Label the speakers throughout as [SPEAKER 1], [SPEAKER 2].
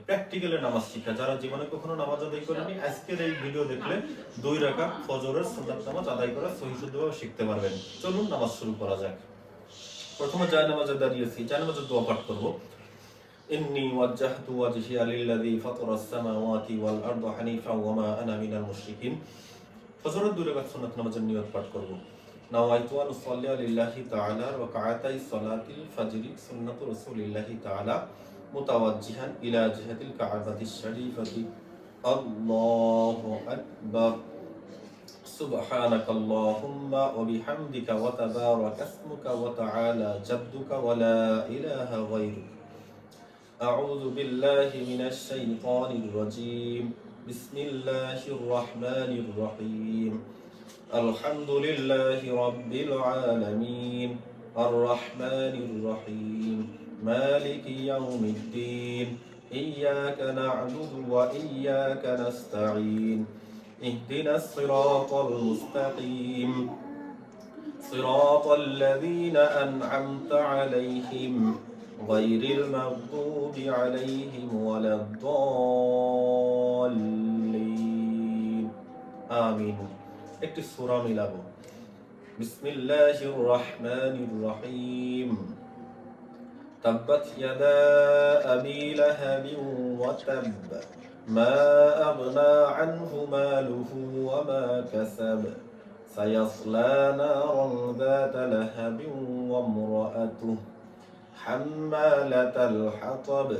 [SPEAKER 1] Practically নামাজ শিখা। যারা জীবনে কখনো নামাজ আদায় করেনি, আজকের এই ভিডিও দেখলে 2 রাকাত ফজরের সুন্নাত নামাজ আদায় করা সহিশুদ্ধভাবে শিখতে পারবেন। চলুন নামাজ শুরু করা যাক। প্রথমে জায়নামাজে দাঁড়িয়েছি, জায়নামাজের দোয়া পাঠ করব। ইন্নী ওয়াজ্জাহতু ওয়াজহিয়া লিল্লাযী ফাতারাস সামাওয়াতি ওয়াল আরদা হানিফাও ওয়া মা আনা মিনাল মুশরিকিন। ফজরের 2 রাকাত সুন্নাত নামাজের নিয়ত পাঠ করব। নাওয়াইতু আন উসাল্লি লিল্লাহি তাআলা রাকাআতাই সালাতিল ফাজরি সুন্নাতু রাসূলিল্লাহি তাআলা মুতাওয়াজ্জিহান ইলা জিহাতিল কা'বাতিশ শরীফাতি। আল্লাহু আকবার। সুবহানাকাল্লাহুম্মা ওয়া বিহামদিকা ওয়া তাবারাকা ইসমুকা ওয়া তাআলা জাদ্দুকা ওয়া লা ইলাহা গায়রুক। আউযু বিল্লাহি মিনাশ শাইতানির রাজীম। বিসমিল্লাহির রহমানির রহিম। আলহামদুলিল্লাহি রাব্বিল আলামিন। আর রহমানির রহিম। মালিকি ইয়াউমিদ্দিন। ইয়্যাকা না'বুদু ওয়া ইয়্যাকা নাস্তাঈন। اهدنا الصراط المستقيم صراط الذين أنعمت عليهم غير المغضوب عليهم ولا الضالين آمين. একটি সূরা মিলাবো। বিসমিল্লাহির রহমানির রহিম। তাব্বাত ইয়াদা আবি লাহাবিন ওয়া তাব ما أغنى عنه ماله وما كسب سيصلى نارا ذات لهب وامرأته حمالة الحطب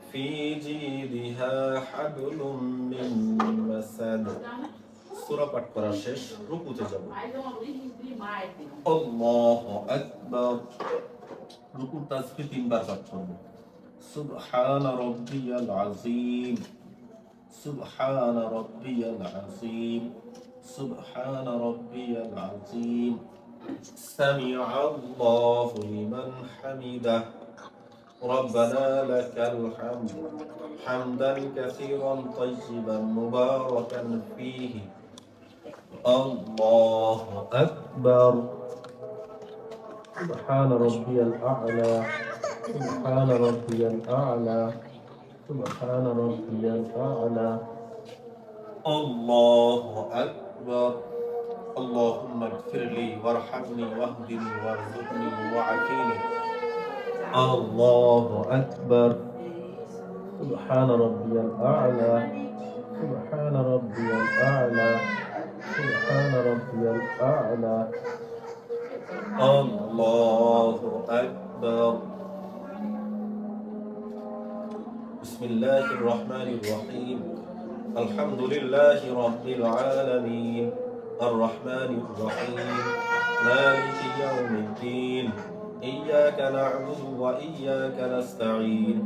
[SPEAKER 1] في جيدها حبل من مسد. সূরা পাঠ করা শেষ, রুকুতে যাব। আল্লাহু আকবার। রুকুর তাসবিহ 3 বার পাঠ করব। সুবহানা রাব্বিয়াল আযীম। سبحان ربي العظيم. سبحان ربي العظيم. سمع الله لمن حمده. ربنا لك الحمد حمدا كثيرا طيبا مباركا فيه. الله أكبر. سبحان ربي الأعلى. سبحان ربي الأعلى. سبحان ربي الأعلى. الله أكبر. اللهم اغفر لي وارحمني واهدني وارزقني وعافيني. الله أكبر. سبحان ربي الأعلى. سبحان ربي الأعلى. سبحان ربي الأعلى. الله أكبر. بسم الله الرحمن الرحيم. الحمد لله رب العالمين. الرحمن الرحيم. مالك يوم الدين. إياك نعبد وإياك نستعين.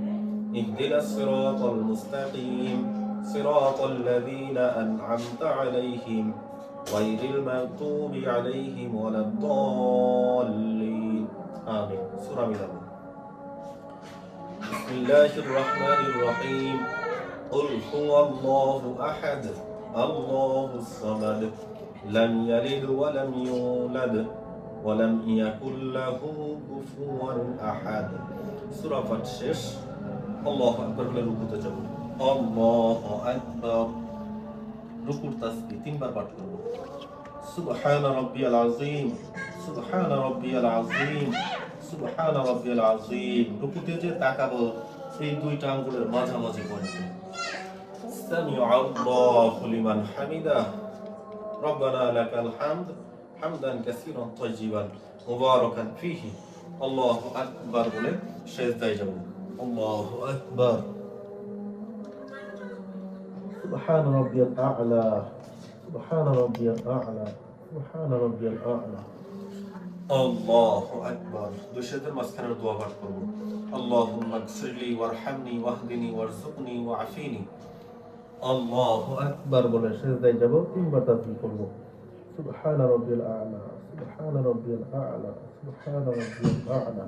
[SPEAKER 1] اهدنا الصراط المستقيم صراط الذين أنعمت عليهم غير المغضوب عليهم ولا الضالين آمين. سورة ميلاد. بسم الله الرحمن الرحيم. قل هو الله أحد الله الصمد لم يلد ولم يولد ولم يكن له كفوا أحد. সূরা পাঠ শেষ। আল্লাহু আকবার বলে রুকুতে যাব। আল্লাহু আকবার। রুকুর তাসবিহ 3 বার পাঠ করব। সুবহান রাব্বিয়াল আযীম। সুবহান রাব্বিয়াল আযীম। সুবহান রাব্বিয়াল আযীম। রুকুতে যে তাকাবো এই দুইটা আঙ্গুলের মাঝামাঝি পয়েন্টে। সামিউ আল্লাহু লিমান হামিদাহ। রব্বানা লাকাল হামদ হামদান কাসীরান তাইয়িবান মুবারাকান ফীহি। আল্লাহু আকবার বলে সিজদায় যাব। আল্লাহু আকবার। সুবহান রাব্বিয়াল আ'লা। সুবহান রাব্বিয়াল আ'লা। সুবহান রাব্বিয়াল আ'লা। আল্লাহু আকবার। দুই সেজদার মাঝখানে দোয়া পাঠ করব। আল্লাহুম্মা গফিরলি ওয়ারহামনি ওয়াহদিনি ওয়ারযুকনি ওয়াআফিনি। আল্লাহু আকবার বলে সিজদায় যাব। 3 বার তাসবিহ করব। সুবহান রাব্বিয়াল আ'লা। সুবহান রাব্বিয়াল আ'লা। সুবহান রাব্বিয়াল আ'লা।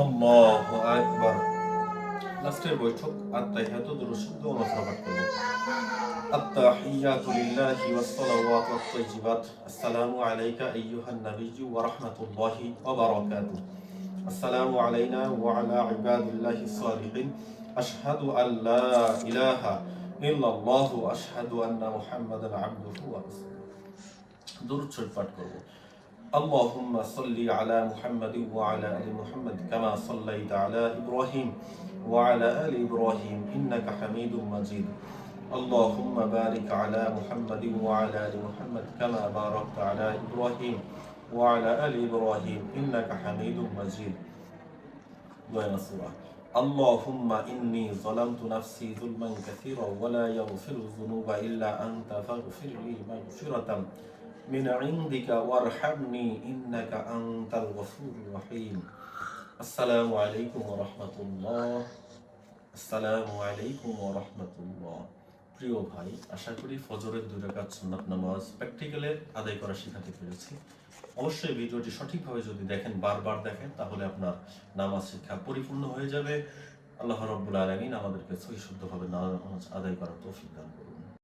[SPEAKER 1] আল্লাহু আকবার। লাস্টের বৈঠক আত্তাহিয়াতু দুরূদ দোয়া মাসরা পাঠ করব। আত্তাহিয়াতু লিল্লাহি ওয়াস সালাওয়াতু ওয়াত তাইয়্যিবাত। আসসালামু আলাইকা আইয়ুহান নাবিয়্যু ওয়া রাহমাতুল্লাহি ওয়া বারাকাতুহু। আসসালামু আলাইনা ওয়া আলা ইবাদিল্লাহিস সালিহিন। আশহাদু আল্লা ইলাহা ইল্লাল্লাহু আশহাদু আন্না মুহাম্মাদান আবদুহু ওয়া রাসূলুহু। দরুদ শরীফ পাঠ করব। আল্লাহুম্মা সাল্লি আলা মুহাম্মাদিন ওয়া আলা আলি মুহাম্মাদ কামা সাল্লাইতা আলা ইব্রাহিম ওয়া আলা আলি ইব্রাহিম ইন্নাকা হামিদুম মাজিদ। আল্লাহুম্মা বারিক আলা মুহাম্মাদিন ওয়া আলা আলি মুহাম্মাদ কামা বারাকতা আলা ইব্রাহিম ওয়া আলা আলি ইব্রাহিম ইন্নাকা হামিদুম মাজিদ। اللهم إني ظلمت نفسي ظلما كثيرا ولا يغفر الذنوب إلا أنت فاغفر لي مغفرة من عندك وارحمني إنك أنت الغفور الرحيم السلام عليكم ورحمة الله السلام عليكم ورحمة الله। প্রিয় ভাই, আশা করি ফজরের 2 রাকাত সুন্নাত নামাজ প্র্যাকটিক্যালে আদায় করা শেখাতে পেরেছি। অবশ্যই ভিডিওটি সঠিকভাবে যদি দেখেন, বারবার দেখেন, তাহলে আপনার নামাজ শিক্ষা পরিপূর্ণ হয়ে যাবে। আল্লাহ রাব্বুল আলামিন আমাদেরকে সহি শুদ্ধভাবে নামাজ আদায় করার তৌফিক দান করুন।